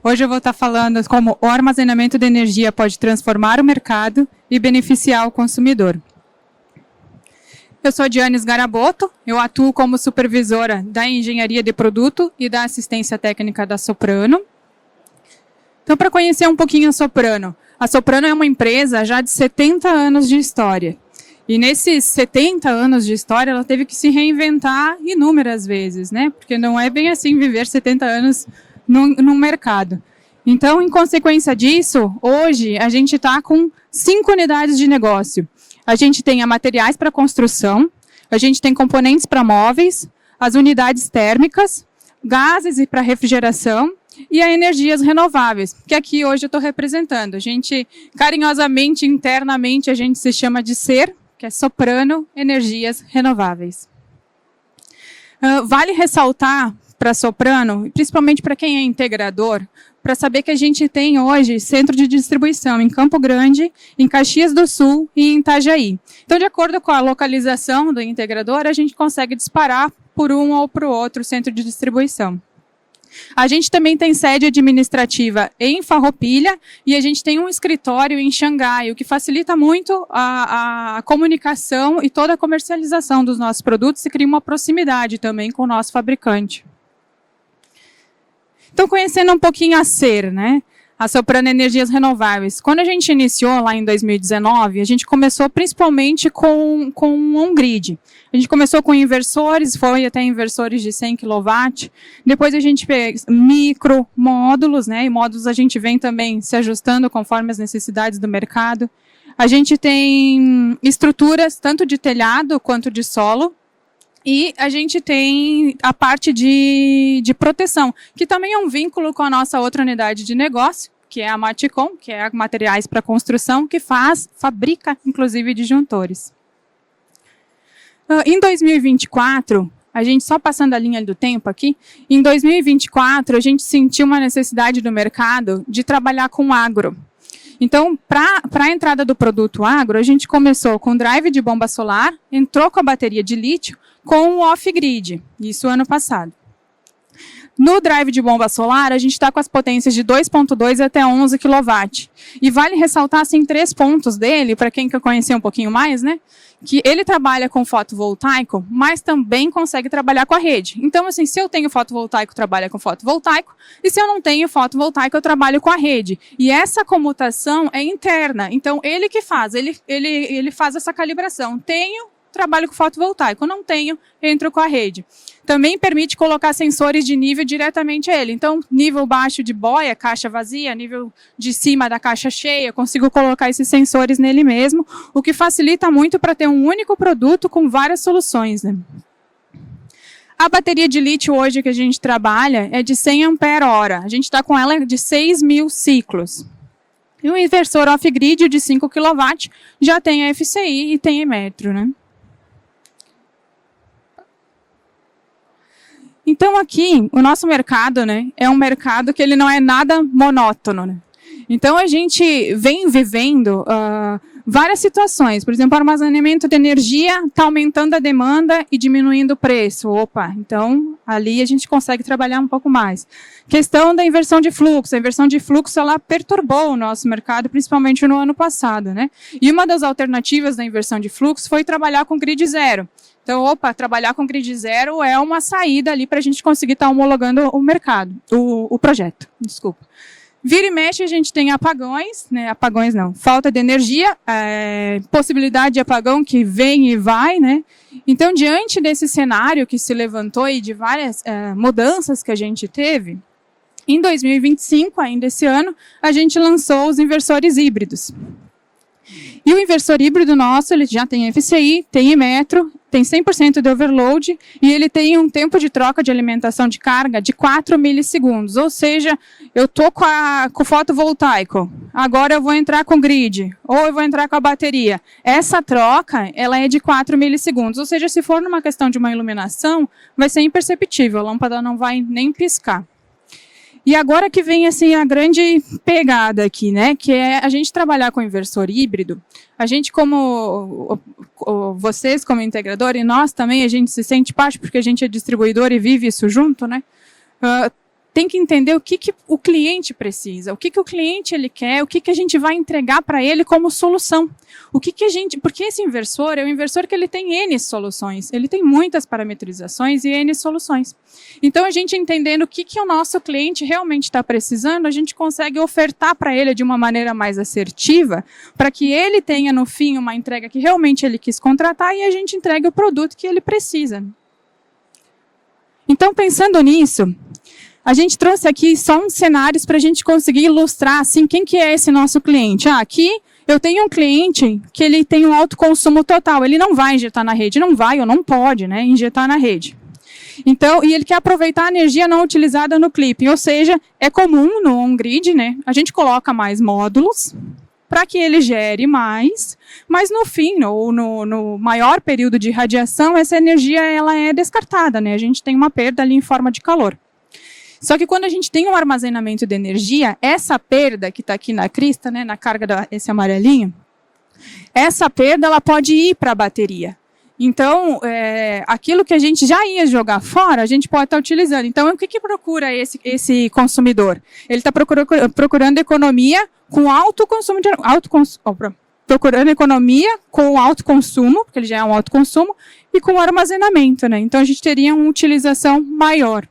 Hoje eu vou estar falando como o armazenamento de energia pode transformar o mercado e beneficiar o consumidor. Eu sou Dianes Garaboto, eu atuo como supervisora da engenharia de produto e da assistência técnica da Soprano. Então, para conhecer um pouquinho a Soprano é uma empresa já de 70 anos de história. E nesses 70 anos de história, ela teve que se reinventar inúmeras vezes, né? Porque não é bem assim viver 70 anos no mercado. Então, em consequência disso, hoje a gente está com 5 unidades de negócio. A gente tem materiais para construção, a gente tem componentes para móveis, as unidades térmicas, gases e para refrigeração e a energias renováveis, que aqui hoje eu estou representando. A gente, carinhosamente, internamente, a gente se chama de SER, que é Soprano Energias Renováveis. Vale ressaltar para a Soprano, principalmente para quem é integrador, para saber que a gente tem hoje centro de distribuição em Campo Grande, em Caxias do Sul e em Itajaí. Então, de acordo com a localização do integrador, a gente consegue disparar por um ou para o outro centro de distribuição. A gente também tem sede administrativa em Farroupilha e a gente tem um escritório em Xangai, o que facilita muito a comunicação e toda a comercialização dos nossos produtos e cria uma proximidade também com o nosso fabricante. Então, conhecendo um pouquinho a SER, né? A Soprano Energias Renováveis. Quando a gente iniciou lá em 2019, a gente começou principalmente com um on-grid. A gente começou com inversores, foi até inversores de 100 kW. Depois a gente fez micro módulos, né? E módulos a gente vem também se ajustando conforme as necessidades do mercado. A gente tem estruturas tanto de telhado quanto de solo. E a gente tem a parte de proteção, que também é um vínculo com a nossa outra unidade de negócio, que é a Maticom, que é materiais para construção, que fabrica, inclusive, disjuntores. Em 2024, a gente, só passando a linha do tempo aqui, em 2024, a gente sentiu uma necessidade do mercado de trabalhar com agro. Então, para a entrada do produto agro, a gente começou com drive de bomba solar, entrou com a bateria de lítio, com o off-grid, isso ano passado. No drive de bomba solar, a gente está com as potências de 2.2 até 11 kW. E vale ressaltar, assim, 3 pontos dele, para quem quer conhecer um pouquinho mais, né? Que ele trabalha com fotovoltaico, mas também consegue trabalhar com a rede. Então, assim, se eu tenho fotovoltaico, trabalha com fotovoltaico, e se eu não tenho fotovoltaico, eu trabalho com a rede. E essa comutação é interna, então ele que faz, ele faz essa calibração. Tenho, trabalho com fotovoltaico, não tenho, entro com a rede. Também permite colocar sensores de nível diretamente a ele. Então, nível baixo de boia, caixa vazia, nível de cima da caixa cheia, consigo colocar esses sensores nele mesmo, o que facilita muito para ter um único produto com várias soluções, né? A bateria de lítio hoje que a gente trabalha é de 100 ampere-hora. A gente está com ela de 6.000 ciclos. E o inversor off-grid de 5 kW já tem a FCI e tem Emetro, né? Então, aqui, o nosso mercado, né, é um mercado que ele não é nada monótono, né? Então, a gente vem vivendo várias situações. Por exemplo, o armazenamento de energia está aumentando a demanda e diminuindo o preço. Opa, então, ali a gente consegue trabalhar um pouco mais. Questão da inversão de fluxo. A inversão de fluxo, ela perturbou o nosso mercado, principalmente no ano passado, né? E uma das alternativas da inversão de fluxo foi trabalhar com grid zero. Então, trabalhar com grid zero é uma saída ali para a gente conseguir estar homologando o mercado, o projeto, desculpa. Vira e mexe, a gente tem apagões, né? Apagões não, falta de energia, possibilidade de apagão que vem e vai, né? Então, diante desse cenário que se levantou e de várias mudanças que a gente teve, em 2025, ainda esse ano, a gente lançou os inversores híbridos. E o inversor híbrido nosso, ele já tem FCI, tem Emetro, tem 100% de overload e ele tem um tempo de troca de alimentação de carga de 4 milissegundos. Ou seja, eu estou com o fotovoltaico, agora eu vou entrar com o grid, ou eu vou entrar com a bateria. Essa troca, ela é de 4 milissegundos. Ou seja, se for numa questão de uma iluminação, vai ser imperceptível, a lâmpada não vai nem piscar. E agora que vem assim a grande pegada aqui, né, que é a gente trabalhar com inversor híbrido. A gente vocês como integrador e nós também, a gente se sente parte porque a gente é distribuidor e vive isso junto, né? tem que entender o que o cliente precisa, o que o cliente ele quer, o que a gente vai entregar para ele como solução. Porque esse inversor é um inversor que ele tem N soluções, ele tem muitas parametrizações e N soluções. Então, a gente entendendo o que o nosso cliente realmente está precisando, a gente consegue ofertar para ele de uma maneira mais assertiva, para que ele tenha, no fim, uma entrega que realmente ele quis contratar e a gente entregue o produto que ele precisa. Então, pensando nisso, a gente trouxe aqui só uns cenários para a gente conseguir ilustrar assim, quem que é esse nosso cliente. Aqui eu tenho um cliente que ele tem um alto consumo total, ele não vai injetar na rede, não vai ou não pode, né, injetar na rede. Então, e ele quer aproveitar a energia não utilizada no clipping, ou seja, é comum no on-grid, né, a gente coloca mais módulos para que ele gere mais, mas no fim, ou no maior período de radiação, essa energia ela é descartada, né, a gente tem uma perda ali em forma de calor. Só que quando a gente tem um armazenamento de energia, essa perda que está aqui na crista, né, na carga desse amarelinho, essa perda ela pode ir para a bateria. Então, aquilo que a gente já ia jogar fora, a gente pode estar utilizando. Então, o que procura esse consumidor? Ele está procurando economia com alto consumo procurando economia com alto consumo, porque ele já é um alto consumo, e com armazenamento, né? Então, a gente teria uma utilização maior.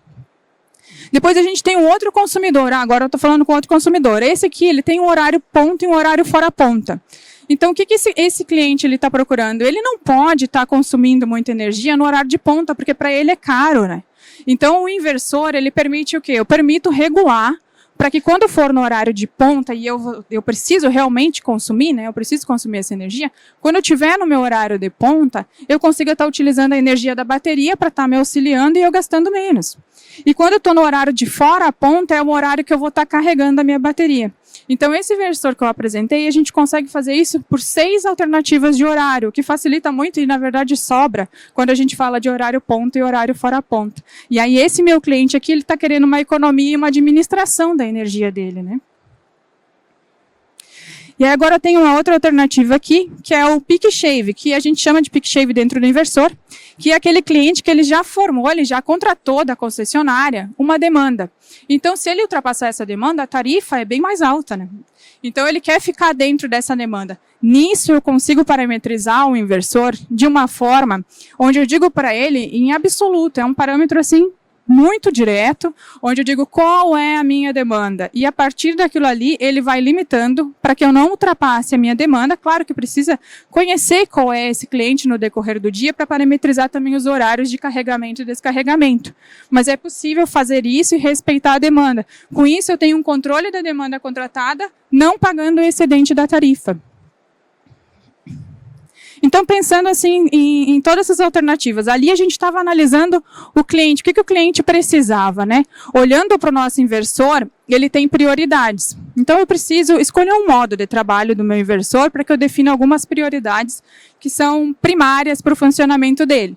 Depois a gente tem um outro consumidor. Agora eu estou falando com outro consumidor. Esse aqui, ele tem um horário ponta e um horário fora ponta. Então, o que esse cliente está procurando? Ele não pode estar consumindo muita energia no horário de ponta, porque para ele é caro, né? Então, o inversor, ele permite o quê? Eu permito regular para que quando for no horário de ponta e eu preciso realmente consumir, né? Eu preciso consumir essa energia, quando eu estiver no meu horário de ponta, eu consiga estar utilizando a energia da bateria para estar me auxiliando e eu gastando menos. E quando eu estou no horário de fora a ponta, é o horário que eu vou estar carregando a minha bateria. Então, esse inversor que eu apresentei, a gente consegue fazer isso por 6 alternativas de horário, o que facilita muito e, na verdade, sobra quando a gente fala de horário ponta e horário fora ponta. E aí, esse meu cliente aqui, ele está querendo uma economia e uma administração da energia dele, né? E aí agora tem uma outra alternativa aqui, que é o peak shave, que a gente chama de peak shave dentro do inversor, que é aquele cliente que ele já formou, ele já contratou da concessionária uma demanda. Então, se ele ultrapassar essa demanda, a tarifa é bem mais alta, né? Então, ele quer ficar dentro dessa demanda. Nisso, eu consigo parametrizar o inversor de uma forma onde eu digo para ele, em absoluto, é um parâmetro assim, muito direto, onde eu digo qual é a minha demanda. E a partir daquilo ali, ele vai limitando para que eu não ultrapasse a minha demanda. Claro que precisa conhecer qual é esse cliente no decorrer do dia para parametrizar também os horários de carregamento e descarregamento. Mas é possível fazer isso e respeitar a demanda. Com isso, eu tenho um controle da demanda contratada, não pagando o excedente da tarifa. Então, pensando assim em todas essas alternativas, ali a gente estava analisando o cliente, o que o cliente precisava, né? Olhando para o nosso inversor, ele tem prioridades. Então, eu preciso escolher um modo de trabalho do meu inversor para que eu defina algumas prioridades que são primárias para o funcionamento dele.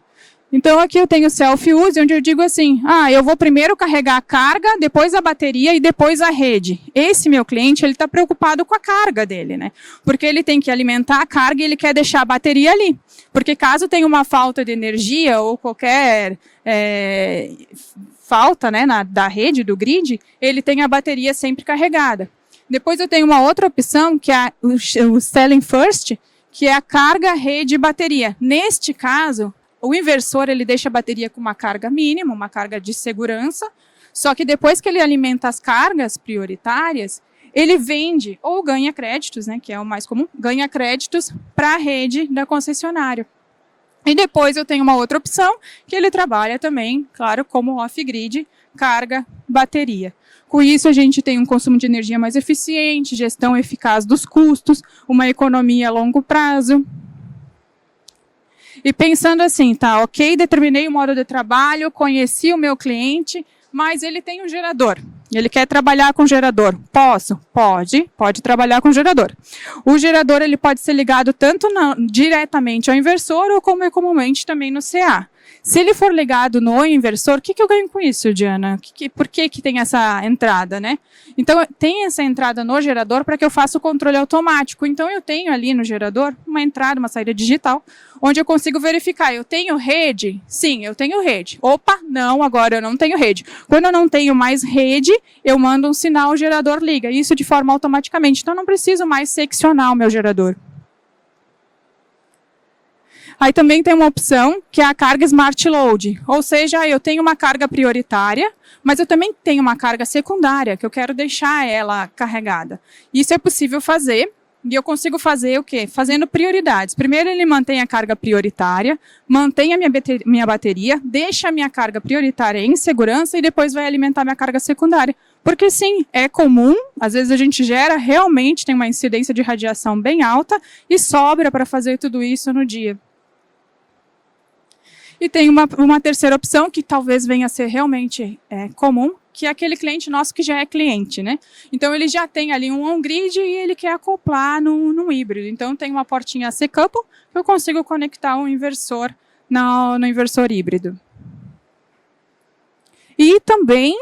Então, aqui eu tenho o self-use, onde eu digo assim, eu vou primeiro carregar a carga, depois a bateria e depois a rede. Esse meu cliente, ele está preocupado com a carga dele, né? Porque ele tem que alimentar a carga e ele quer deixar a bateria ali. Porque caso tenha uma falta de energia ou qualquer falta, né, da rede, do grid, ele tem a bateria sempre carregada. Depois eu tenho uma outra opção, que é o selling first, que é a carga, rede e bateria. Neste caso, o inversor, ele deixa a bateria com uma carga mínima, uma carga de segurança, só que depois que ele alimenta as cargas prioritárias, ele vende ou ganha créditos, né, que é o mais comum, ganha créditos para a rede da concessionária. E depois eu tenho uma outra opção, que ele trabalha também, claro, como off-grid, carga, bateria. Com isso, a gente tem um consumo de energia mais eficiente, gestão eficaz dos custos, uma economia a longo prazo. E pensando assim, tá, ok, determinei o modo de trabalho, conheci o meu cliente, mas ele tem um gerador. Ele quer trabalhar com gerador. Posso? Pode trabalhar com gerador. O gerador, ele pode ser ligado tanto diretamente ao inversor ou como é comumente também no CA. Se ele for ligado no inversor, o que eu ganho com isso, Diana? Por que tem essa entrada, né? Então, tem essa entrada no gerador para que eu faça o controle automático. Então, eu tenho ali no gerador uma entrada, uma saída digital, onde eu consigo verificar. Eu tenho rede? Sim, eu tenho rede. Opa, não, agora eu não tenho rede. Quando eu não tenho mais rede, eu mando um sinal, o gerador liga. Isso de forma automaticamente. Então, eu não preciso mais seccionar o meu gerador. Aí também tem uma opção que é a carga Smart Load, ou seja, eu tenho uma carga prioritária, mas eu também tenho uma carga secundária, que eu quero deixar ela carregada. Isso é possível fazer, e eu consigo fazer o quê? Fazendo prioridades. Primeiro ele mantém a carga prioritária, mantém a minha bateria, deixa a minha carga prioritária em segurança e depois vai alimentar minha carga secundária. Porque sim, é comum, às vezes a gente realmente tem uma incidência de radiação bem alta e sobra para fazer tudo isso no dia. E tem uma terceira opção, que talvez venha a ser realmente comum, que é aquele cliente nosso que já é cliente, né? Então, ele já tem ali um on-grid e ele quer acoplar num híbrido. Então, tem uma portinha C-couple que eu consigo conectar um inversor no inversor híbrido. E também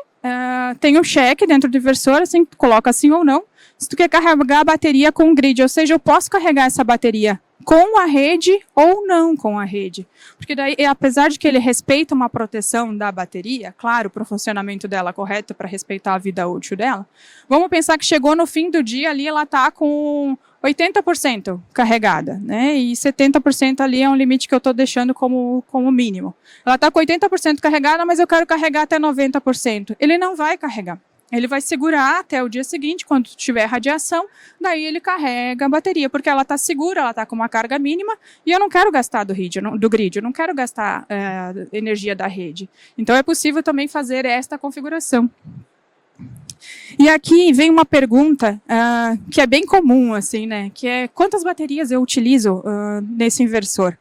tem um check dentro do inversor, assim, coloca sim ou não, se tu quer carregar a bateria com o grid, ou seja, eu posso carregar essa bateria com a rede ou não com a rede. Porque daí, apesar de que ele respeita uma proteção da bateria, claro, para o funcionamento dela correto, para respeitar a vida útil dela, vamos pensar que chegou no fim do dia ali, ela está com 80% carregada, né? E 70% ali é um limite que eu estou deixando como mínimo. Ela está com 80% carregada, mas eu quero carregar até 90%. Ele não vai carregar. Ele vai segurar até o dia seguinte, quando tiver radiação, daí ele carrega a bateria, porque ela está segura, ela está com uma carga mínima, e eu não quero gastar do grid, eu não quero gastar energia da rede. Então, é possível também fazer esta configuração. E aqui vem uma pergunta que é bem comum, assim, né? Que é, quantas baterias eu utilizo nesse inversor?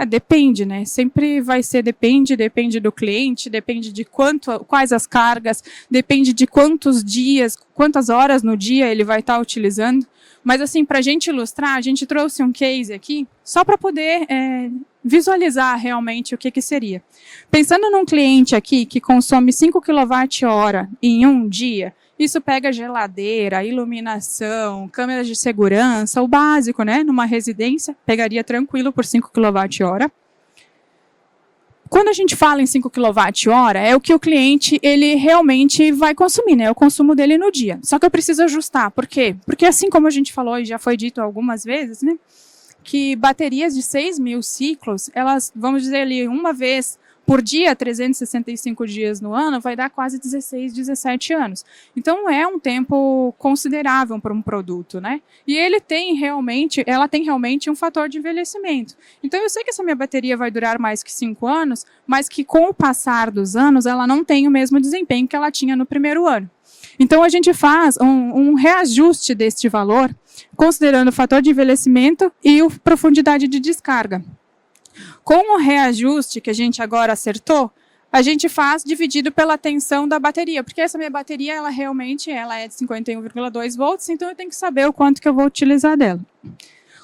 Depende, né? Sempre vai ser depende do cliente, depende de quais as cargas, depende de quantos dias, quantas horas no dia ele vai estar utilizando. Mas, assim, para a gente ilustrar, a gente trouxe um case aqui, só para poder visualizar realmente o que seria. Pensando num cliente aqui que consome 5 kWh em um dia, isso pega geladeira, iluminação, câmeras de segurança, o básico, né? Numa residência, pegaria tranquilo por 5 kWh. Quando a gente fala em 5 kWh, é o que o cliente ele realmente vai consumir, né? É o consumo dele no dia. Só que eu preciso ajustar. Por quê? Porque assim como a gente falou e já foi dito algumas vezes, né? Que baterias de 6.000 ciclos, elas, vamos dizer ali, uma vez por dia, 365 dias no ano, vai dar quase 16, 17 anos. Então, é um tempo considerável para um produto, né? E ela tem realmente um fator de envelhecimento. Então, eu sei que essa minha bateria vai durar mais que 5 anos, mas que com o passar dos anos, ela não tem o mesmo desempenho que ela tinha no primeiro ano. Então, a gente faz um reajuste deste valor, considerando o fator de envelhecimento e a profundidade de descarga. Com o reajuste que a gente agora acertou, a gente faz dividido pela tensão da bateria, porque essa minha bateria, ela realmente é de 51,2 volts, então eu tenho que saber o quanto que eu vou utilizar dela.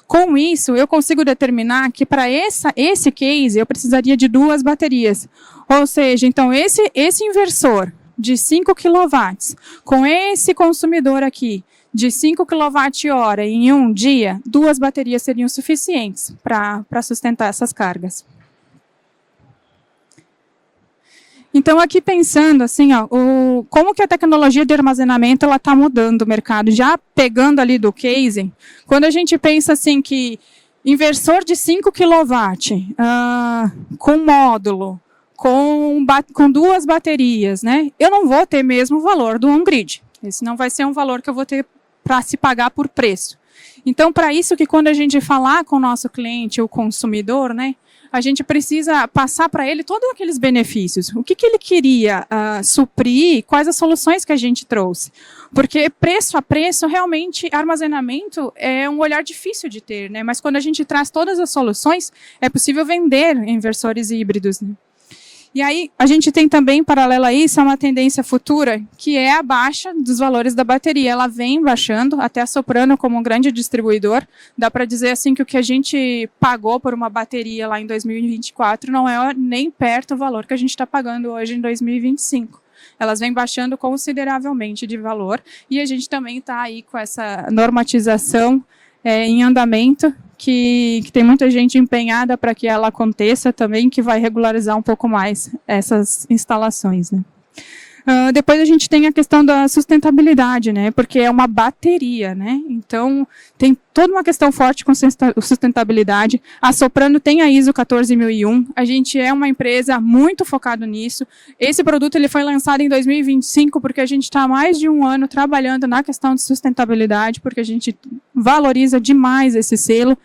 Com isso, eu consigo determinar que para esse case, eu precisaria de 2 baterias. Ou seja, então, esse inversor de 5 kW, com esse consumidor aqui, de 5 kWh em um dia, 2 baterias seriam suficientes para sustentar essas cargas. Então, aqui pensando assim, ó, como que a tecnologia de armazenamento está mudando o mercado, já pegando ali do case, quando a gente pensa assim que inversor de 5 kW, com módulo, com 2 baterias, né, eu não vou ter mesmo o valor do on-grid. Esse não vai ser um valor que eu vou ter para se pagar por preço. Então, para isso que quando a gente falar com o nosso cliente, o consumidor, né, a gente precisa passar para ele todos aqueles benefícios. O que ele queria suprir, quais as soluções que a gente trouxe. Porque preço a preço, realmente, armazenamento é um olhar difícil de ter, né? Mas quando a gente traz todas as soluções, é possível vender inversores híbridos, né? E aí, a gente tem também, paralelo a isso, uma tendência futura, que é a baixa dos valores da bateria. Ela vem baixando, até a Soprano, como um grande distribuidor, dá para dizer assim que o que a gente pagou por uma bateria lá em 2024 não é nem perto do valor que a gente está pagando hoje em 2025. Elas vêm baixando consideravelmente de valor, e a gente também está aí com essa normatização em andamento, que tem muita gente empenhada para que ela aconteça também, que vai regularizar um pouco mais essas instalações, né? Depois a gente tem a questão da sustentabilidade, né? Porque é uma bateria, né? Então, tem toda uma questão forte com sustentabilidade. A Soprano tem a ISO 14001. A gente é uma empresa muito focada nisso. Esse produto ele foi lançado em 2025 porque a gente está há mais de um ano trabalhando na questão de sustentabilidade, porque a gente valoriza demais esse selo.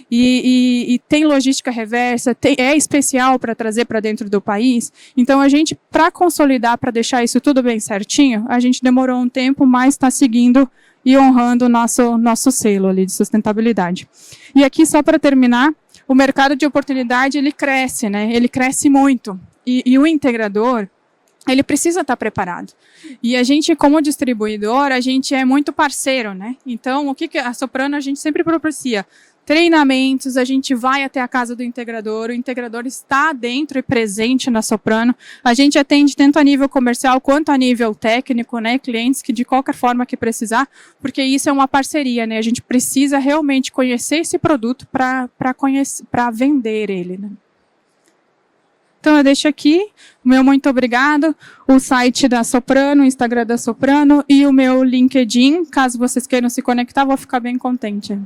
E tem logística reversa, é especial para trazer para dentro do país. Então, a gente, para consolidar, para deixar isso tudo bem certinho, a gente demorou um tempo, mas está seguindo e honrando o nosso selo ali de sustentabilidade. E aqui, só para terminar, o mercado de oportunidade, ele cresce, né? Ele cresce muito. E o integrador, ele precisa estar preparado. E a gente, como distribuidor, a gente é muito parceiro, né? Então, o que a Soprano a gente sempre propicia? Treinamentos, a gente vai até a casa do integrador, o integrador está dentro e presente na Soprano. A gente atende tanto a nível comercial quanto a nível técnico, né? Clientes que de qualquer forma que precisar, porque isso é uma parceria, né? A gente precisa realmente conhecer esse produto para vender ele, né? Então, eu deixo aqui o meu muito obrigado, o site da Soprano, o Instagram da Soprano e o meu LinkedIn. Caso vocês queiram se conectar, vou ficar bem contente.